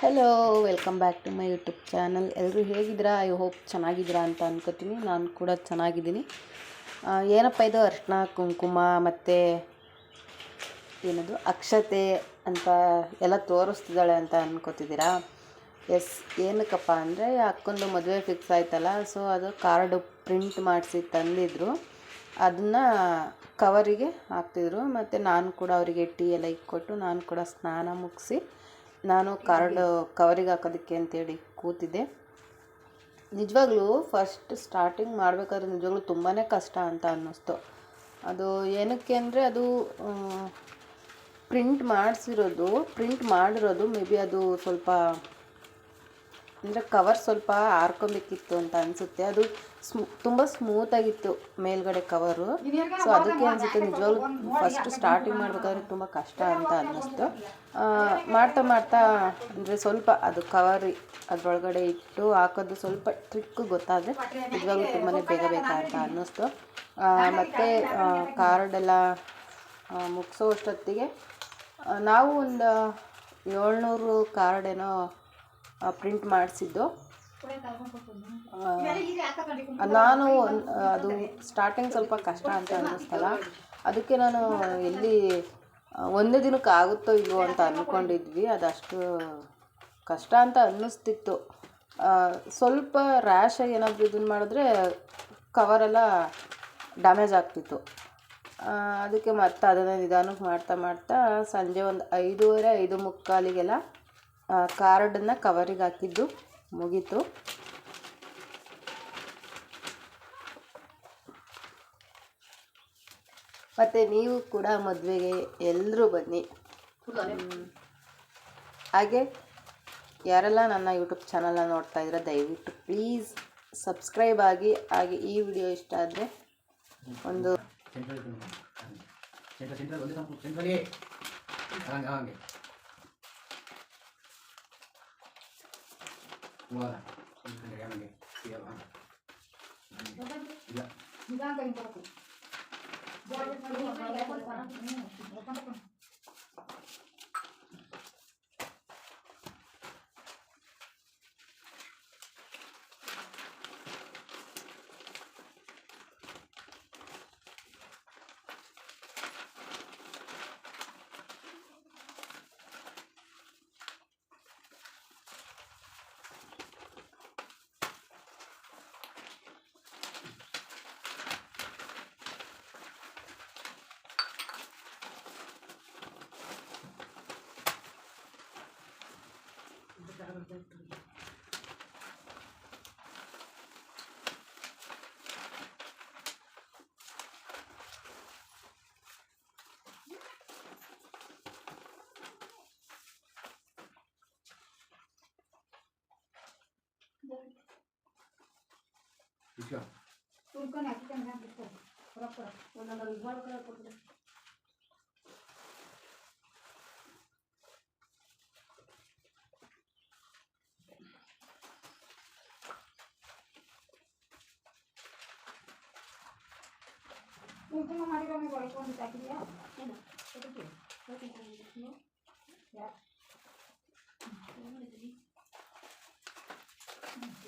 Hello, welcome back to my YouTube channel. ಎಲ್ಲರೂ ಹೇಗಿದ್ದೀರಾ? I hope ಚೆನ್ನಾಗಿದ್ದೀರಾ ಅಂತ ಅನ್ಕೋತೀನಿ. ನಾನು ಕೂಡ ಚೆನ್ನಾಗಿದ್ದೀನಿ. ಏನಪ್ಪ ಇದು ಅರಿಶಿನ ಕುಂಕುಮ ಮತ್ತು ಏನದು ಅಕ್ಷತೆ ಅಂತ ಎಲ್ಲ ತೋರಿಸ್ತಿದ್ದಾಳೆ ಅಂತ ಅನ್ಕೋತಿದ್ದೀರಾ? ಎಸ್, ಏನಕ್ಕಪ್ಪ ಅಂದರೆ ಅಕ್ಕೊಂದು ಮದುವೆ ಫಿಕ್ಸ್ ಆಯ್ತಲ್ಲ, ಸೊ ಅದು ಕಾರ್ಡು ಪ್ರಿಂಟ್ ಮಾಡಿಸಿ ತಂದಿದ್ರು. ಅದನ್ನು ಕವರಿಗೆ ಹಾಕ್ತಿದ್ರು. ಮತ್ತು ನಾನು ಕೂಡ ಅವರಿಗೆ ಟೀ ಎಲ್ಲ ಇಕ್ಕೊಟ್ಟು ನಾನು ಕೂಡ ಸ್ನಾನ ಮುಗಿಸಿ ನಾನು ಕವರಿಗೆ ಹಾಕೋದಕ್ಕೆ ಅಂತೇಳಿ ಕೂತಿದ್ದೆ. ನಿಜವಾಗ್ಲೂ ಫಸ್ಟ್ ಸ್ಟಾರ್ಟಿಂಗ್ ಮಾಡಬೇಕಾದ್ರೆ ನಿಜವಾಗ್ಲೂ ತುಂಬಾ ಕಷ್ಟ ಅಂತ ಅನ್ನಿಸ್ತು. ಅದು ಏನಕ್ಕೆ ಅಂದರೆ ಅದು ಪ್ರಿಂಟ್ ಮಾಡಿರೋದು ಮೇ ಬಿ ಅದು ಸ್ವಲ್ಪ ಅಂದರೆ ಕವರ್ ಸ್ವಲ್ಪ ಹಾರ್ಕೊಬೇಕಿತ್ತು ಅಂತ ಅನಿಸುತ್ತೆ. ಅದು ತುಂಬ ಸ್ಮೂತಾಗಿತ್ತು ಮೇಲ್ಗಡೆ ಕವರು. ಸೊ ಅದಕ್ಕೆ ಅನಿಸುತ್ತೆ ನಿಜವಾಗ್ಲೂ ಫಸ್ಟ್ ಸ್ಟಾರ್ಟಿಂಗ್ ಮಾಡಬೇಕಾದ್ರೆ ತುಂಬ ಕಷ್ಟ ಅಂತ ಅನ್ನಿಸ್ತು. ಮಾಡ್ತಾ ಅಂದರೆ ಸ್ವಲ್ಪ ಅದು ಅದರೊಳಗಡೆ ಇಟ್ಟು ಹಾಕೋದು ಸ್ವಲ್ಪ ಟ್ರಿಕ್ ಗೊತ್ತಾದರೆ ನಿಜವಾಗ್ಲೂ ತುಂಬಾ ಬೇಗ ಅಂತ ಅನ್ನಿಸ್ತು. ಮತ್ತು ಕಾರ್ಡೆಲ್ಲ ಮುಗಿಸೋ ಅಷ್ಟೊತ್ತಿಗೆ ನಾವು ಒಂದು 700 ಕಾರ್ಡೇನೋ ಪ್ರಿಂಟ್ ಮಾಡಿಸಿದ್ದು. ನಾನು ಅದು ಸ್ಟಾರ್ಟಿಂಗ್ ಸ್ವಲ್ಪ ಕಷ್ಟ ಅಂತ ಅನ್ನಿಸ್ತಲ್ಲ, ಅದಕ್ಕೆ ನಾನು ಎಲ್ಲಿ ಒಂದೇ ದಿನಕ್ಕೆ ಆಗುತ್ತೋ ಇಲ್ವೋ ಅಂತ ಅಂದ್ಕೊಂಡಿದ್ವಿ. ಅದಷ್ಟು ಕಷ್ಟ ಅಂತ ಅನ್ನಿಸ್ತಿತ್ತು. ಸ್ವಲ್ಪ ರ್ಯಾಶಾಗಿ ಏನಾದರೂ ಇದನ್ನು ಮಾಡಿದ್ರೆ ಕವರೆಲ್ಲ ಡ್ಯಾಮೇಜ್ ಆಗ್ತಿತ್ತು. ಅದಕ್ಕೆ ಮತ್ತೆ ಅದನ್ನು ನಿಧಾನಕ್ಕೆ ಮಾಡ್ತಾ ಸಂಜೆ ಒಂದು 5:30 5:45 ಕಾರ್ಡನ್ನು ಕವರಿಗೆ ಹಾಕಿದ್ದು ಮುಗೀತು. ಮತ್ತು ನೀವು ಕೂಡ ಮದುವೆಗೆ ಎಲ್ಲರೂ ಬನ್ನಿ. ಹಾಗೆ ಯಾರೆಲ್ಲ ನನ್ನ ಯೂಟ್ಯೂಬ್ ಚಾನಲ್ನ ನೋಡ್ತಾ ಇದ್ದೀರಾ ದಯವಿಟ್ಟು ಪ್ಲೀಸ್ ಸಬ್ಸ್ಕ್ರೈಬ್ ಆಗಿ. ಹಾಗೆ ಈ ವಿಡಿಯೋ ಇಷ್ಟ ಆದರೆ ಒಂದು ಕುಂಕುಮ ಮಾಡಿರೋದು ಬರ್ಕೊಂಡು ಹಾಕಿದ್ಯಾ?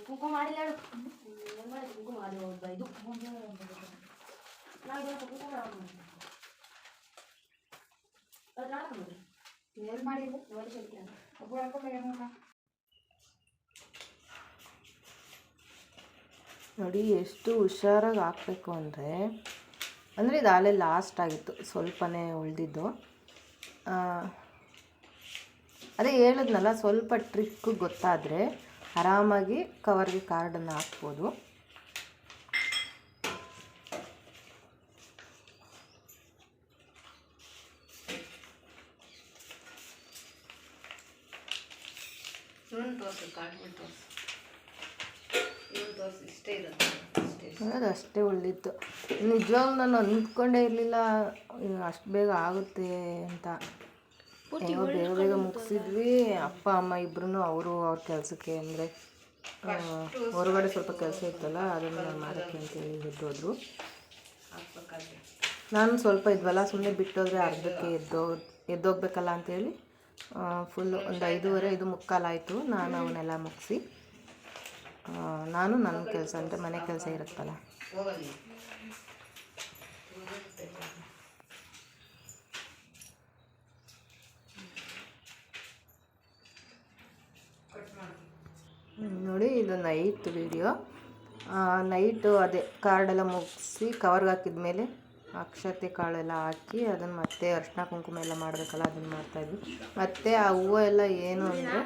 ಕುಂಕುಮ ಮಾಡಿಲ್ಲ ಕುಂಕುಮ ಮಾಡಿ ಇದು ನೋಡಿ ಎಷ್ಟು ಹುಷಾರಾಗಿ ಹಾಕಬೇಕು ಅಂದರೆ ಇದು ಅಲ್ಲೇ ಲಾಸ್ಟ್ ಆಗಿತ್ತು, ಸ್ವಲ್ಪನೇ ಉಳಿದಿದ್ದು. ಅದೇ ಹೇಳಿದ್ನಲ್ಲ, ಸ್ವಲ್ಪ ಟ್ರಿಕ್ ಗೊತ್ತಾದರೆ ಆರಾಮಾಗಿ ಕವರ್ಗೆ ಕಾರ್ಡನ್ನು ಹಾಕ್ಬೋದು. ಅದು ಅಷ್ಟೇ ಉಳಿದಿತ್ತು. ನಿಜವಾಗ್ಲೂ ನಾನು ಅಂದ್ಕೊಂಡೇ ಇರಲಿಲ್ಲ ಅಷ್ಟು ಬೇಗ ಆಗುತ್ತೆ ಅಂತ. ಬೇಗ ಮುಗಿಸಿದ್ವಿ. ಅಪ್ಪ ಅಮ್ಮ ಇಬ್ಬರೂ ಅವ್ರ ಕೆಲಸಕ್ಕೆ ಅಂದರೆ ಹೊರಗಡೆ ಸ್ವಲ್ಪ ಕೆಲಸ ಇತ್ತಲ್ಲ, ಅದನ್ನು ಮಾಡೋಕ್ಕೆ ಅಂತೇಳಿ ಎದ್ದೋದ್ರು. ನಾನು ಸ್ವಲ್ಪ ಇದ್ವಲ್ಲ, ಸುಮ್ಮನೆ ಬಿಟ್ಟೋದ್ರೆ ಅರ್ಧಕ್ಕೆ ಎದ್ದೋಗ್ಬೇಕಲ್ಲ ಅಂತೇಳಿ ಫುಲ್ಲು ಒಂದು 5:30 ಆಯಿತು. ನಾನು ಅವನ್ನೆಲ್ಲ ಮುಗಿಸಿ ನಾನು ನನ್ನ ಕೆಲಸ ಅಂದರೆ ಮನೆ ಕೆಲಸ ಇರುತ್ತಲ್ಲ ನೋಡಿ. ಇದು ನೈಟ್ ವಿಡಿಯೋ. ನೈಟು ಅದೇ ಕಾರ್ಡೆಲ್ಲ ಮುಗಿಸಿ ಕವರ್ಗೆ ಹಾಕಿದ ಮೇಲೆ ಅಕ್ಷತೆ ಕಾಳೆಲ್ಲ ಹಾಕಿ ಅದನ್ನು ಮತ್ತೆ ಅರಿಶಿನ ಕುಂಕುಮ ಎಲ್ಲ ಮಾಡಬೇಕಲ್ಲ, ಅದನ್ನು ಮಾಡ್ತಾಯಿದ್ವಿ. ಮತ್ತು ಆ ಹೂವು ಎಲ್ಲ ಏನು ಅಂದರೆ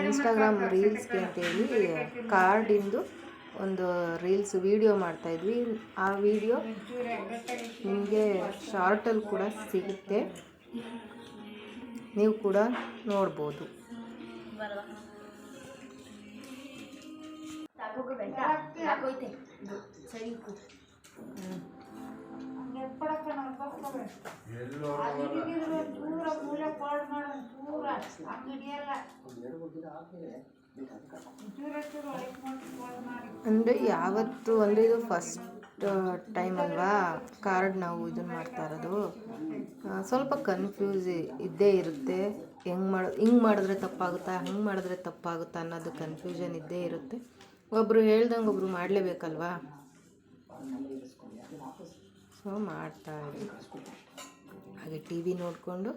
ಇನ್ಸ್ಟಾಗ್ರಾಮ್ ರೀಲ್ಸ್ಗೆ ಅಂತೇಳಿ ಕಾರ್ಡಿಂದು ಒಂದು ರೀಲ್ಸ್ ವೀಡಿಯೋ ಮಾಡ್ತಾಯಿದ್ವಿ. ಆ ವಿಡಿಯೋ ನಿಮಗೆ ಶಾರ್ಟಲ್ಲಿ ಕೂಡ ಸಿಗುತ್ತೆ, ನೀವು ಕೂಡ ನೋಡ್ಬೋದು. ಅಂದರೆ ಯಾವತ್ತು ಅಂದರೆ ಇದು ಫಸ್ಟ್ ಟೈಮ್ ಅಲ್ವಾ ಕಾರ್ಡ್ ನಾವು ಇದನ್ನು ಮಾಡ್ತಾ ಇರೋದು. ಸ್ವಲ್ಪ ಕನ್ಫ್ಯೂಸ್ ಇದ್ದೇ ಇರುತ್ತೆ. ಹಿಂಗೆ ಮಾಡಿದ್ರೆ ತಪ್ಪಾಗುತ್ತಾ, ಹಂಗೆ ಮಾಡಿದ್ರೆ ತಪ್ಪಾಗುತ್ತಾ ಅನ್ನೋದು ಕನ್ಫ್ಯೂಷನ್ ಇದ್ದೇ ಇರುತ್ತೆ. ಒಬ್ಬರು ಹೇಳ್ದಂಗೆ ಒಬ್ಬರು ಮಾಡಲೇಬೇಕಲ್ವಾ, ಸೊ ಮಾಡ್ತಾಯಿದ್ವಿ. ಹಾಗೆ ಟಿ ವಿ ನೋಡಿಕೊಂಡು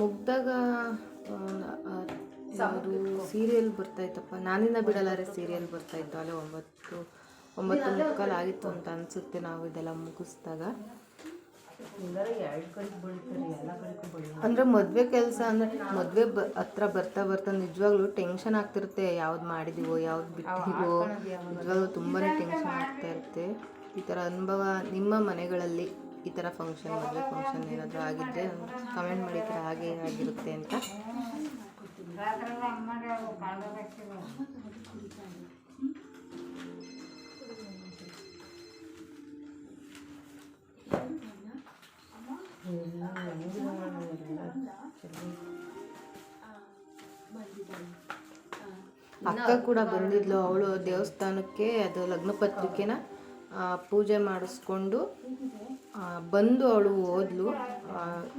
ಮುಗ್ದಾಗ ಯಾವುದು ಸೀರಿಯಲ್ ಬರ್ತಾಯಿತ್ತಪ್ಪ, ನಾನಿನ್ನ ಬಿಡಲಾರೆ ಸೀರಿಯಲ್ ಬರ್ತಾಯಿತ್ತು. ಅಲ್ಲೇ 9:30 ಆಗಿತ್ತು ಅಂತ ಅನಿಸುತ್ತೆ ನಾವು ಇದೆಲ್ಲ ಮುಗಿಸ್ದಾಗ. ಅಂದರೆ ಮದುವೆ ಕೆಲಸ ಅಂದರೆ ಮದುವೆ ಹತ್ರ ಬರ್ತಾ ನಿಜವಾಗ್ಲೂ ಟೆನ್ಷನ್ ಆಗ್ತಿರುತ್ತೆ. ಯಾವ್ದು ಮಾಡಿದೀವೋ ಯಾವ್ದು ಬಿಟ್ಟಿವೋ, ನಿಜವಾಗ್ಲೂ ತುಂಬಾ ಟೆನ್ಷನ್ ಆಗ್ತಾ ಇರುತ್ತೆ. ಈ ಥರ ಅನುಭವ ನಿಮ್ಮ ಮನೆಗಳಲ್ಲಿ ಈ ಥರ ಮದುವೆ ಫಂಕ್ಷನ್ ಏನಾದರೂ ಆಗಿದ್ದರೆ ಕಮೆಂಟ್ ಮಾಡಿ, ಈ ಥರ ಹಾಗೆ ಆಗಿರುತ್ತೆ ಅಂತ. ಅಕ್ಕ ಕೂಡ ಬಂದಿದ್ಲು. ಅವಳು ದೇವಸ್ಥಾನಕ್ಕೆ ಅದು ಲಗ್ನ ಪತ್ರಿಕೆನ ಪೂಜೆ ಮಾಡಿಸ್ಕೊಂಡು ಬಂದು ಅವಳು ಹೋದ್ಲು.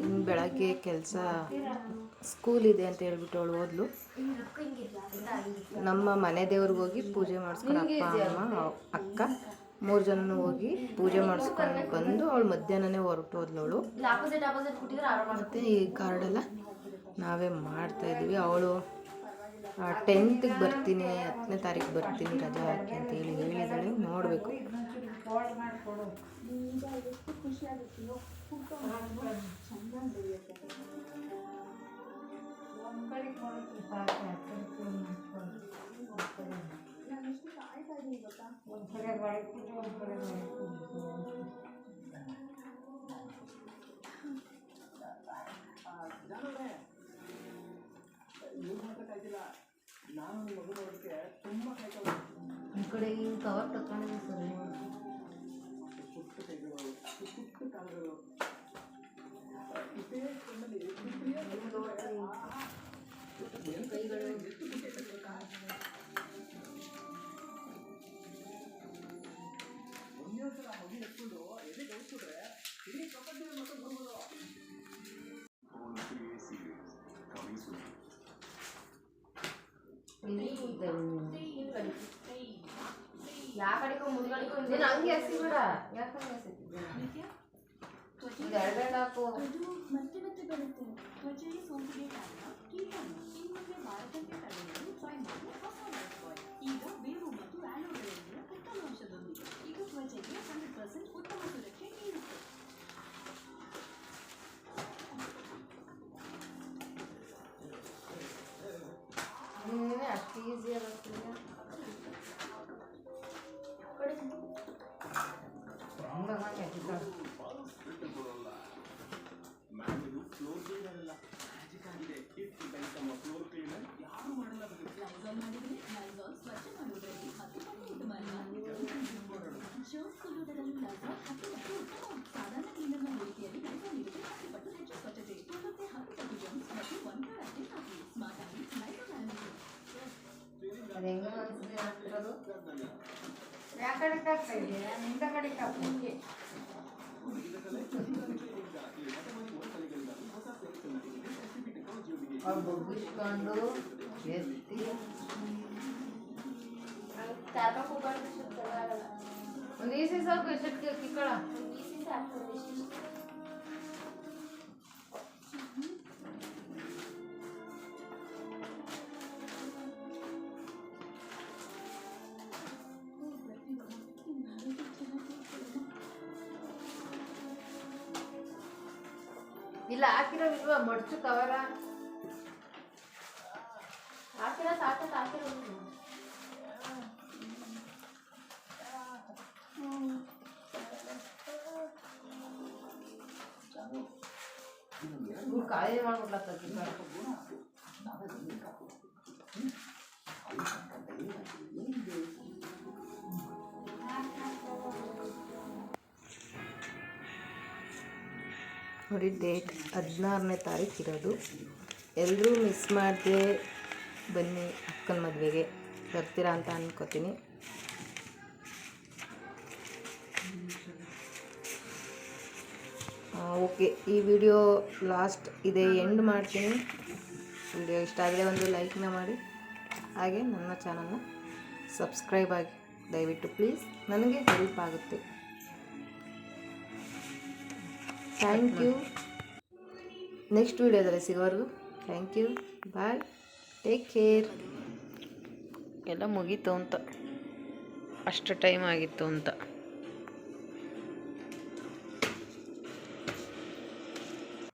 ಇನ್ನು ಬೆಳಗ್ಗೆ ಕೆಲಸ ಸ್ಕೂಲ್ ಇದೆ ಅಂತ ಹೇಳ್ಬಿಟ್ಟು ಅವಳು ಹೋದ್ಲು. ನಮ್ಮ ಮನೆ ದೇವ್ರಿಗೆ ಹೋಗಿ ಪೂಜೆ ಮಾಡಿಸ್ಕೊಂಡು ಅಪ್ಪ ಅಮ್ಮ ಅಕ್ಕ 3 ಜನ ಹೋಗಿ ಪೂಜೆ ಮಾಡಿಸ್ಕೊಂಡು ಬಂದು ಅವಳು ಮಧ್ಯಾಹ್ನನೇ ಹೊರಟೋದ್ಲು ಅವಳು. ಮತ್ತು ಈ ಕಾರ್ಡೆಲ್ಲ ನಾವೇ ಮಾಡ್ತಾಯಿದ್ವಿ. ಅವಳು 10th ಬರ್ತೀನಿ, 10ನೇ ತಾರೀಕು ಬರ್ತೀನಿ ರಜಾ ಹಾಕಿ ಅಂತ ಹೇಳಿದಾಳೆ. ನೋಡಬೇಕು. ಈ ಕಡೆ ಈ ಕವರ್ ತಗೊಂಡಿದ್ದೆ ಸರಿ. ಹಂಗೆ ಹಸಿಬೇಡ, ಯಾಕಂದ್ರೆ ಎರಡೆರಡು ಹಾಕು. ಮತ್ತೆ ಮತ್ತೆ ಬರುತ್ತೆ ತ್ವಚೆಗೆ ಸೋಂಕಿಗೆ ಕಾರಣ ಕೀಟಾಣು. ಇನ್ಮುಂದೆ ವಾರದಂತೆ ತಡೆಯಲು ಟ್ರೈ ಮಾಡಿ ಹೊಸ ಲೈಫ್ ಬಾಯ್. ಈಗ ಬೇವು ಮತ್ತು ಆಲೋವೆರಾದ ಉತ್ತಮ ಅಂಶದೊಂದಿಗೆ ಇದು ತ್ವಚೆಗೆ 100% ಉತ್ತಮ ಸುರಕ್ಷೆ ನೀಡುತ್ತೆ. ಅಷ್ಟು ಈಸಿ ಆಗುತ್ತೆ. ಯಾ ಕಡೆ ಹಾಕ್ತಾ ಇದೆಯಾ ನಿಂದ ಕಡೆಗೆ ಹಾಕಿ ಅವ್ರು ಬಗ್ಗಿಸ್ಕೊಂಡು ಎತ್ತಿ ಒಂದು ಈಸಿ ಸಾಕು ಎಷ್ಟಕ್ಕೆ ಕಿಕ್ಕಳ ಇಲ್ಲ ಹಾಕಿರೋವಿಲ್ವ ಮಡ್ಚು ಕವರ ಹಾಕಿರೋ ಸಾಕು ಹಾಕಿರೋ ಖಾಲಿ ಮಾಡ್ಬಿಡ್ಲತ್ತ ನೋಡಿ ಡೇಟ್ 16ನೇ ತಾರೀಕು ಇರೋದು. ಎಲ್ಲರೂ ಮಿಸ್ ಮಾಡದೆ ಬನ್ನಿ ಅಕ್ಕನ ಮದುವೆಗೆ, ಬರ್ತೀರಾ ಅಂತ ಅನ್ಕೋತೀನಿ. ಓಕೆ, ಈ ವಿಡಿಯೋ ಲಾಸ್ಟ್ ಇದೆ ಎಂಡ್ ಮಾಡ್ತೀನಿ. ವಿಡಿಯೋ ಇಷ್ಟ ಆದರೆ ಒಂದು ಲೈಕ್ನ ಮಾಡಿ, ಹಾಗೆ ನನ್ನ ಚಾನಲ್ನ ಸಬ್ಸ್ಕ್ರೈಬ್ ಆಗಿ ದಯವಿಟ್ಟು ಪ್ಲೀಸ್, ನನಗೆ ಹೆಲ್ಪ್ ಆಗುತ್ತೆ. Thank you. ನೆಕ್ಸ್ಟ್ ವಿಡಿಯೋದಲ್ಲಿ ಸಿಗೋವರೆಗೂ thank you, bye, take care. ಎಲ್ಲ ಮುಗೀತು ಅಂತ, ಅಷ್ಟು ಟೈಮ್ ಆಗಿತ್ತು ಅಂತ.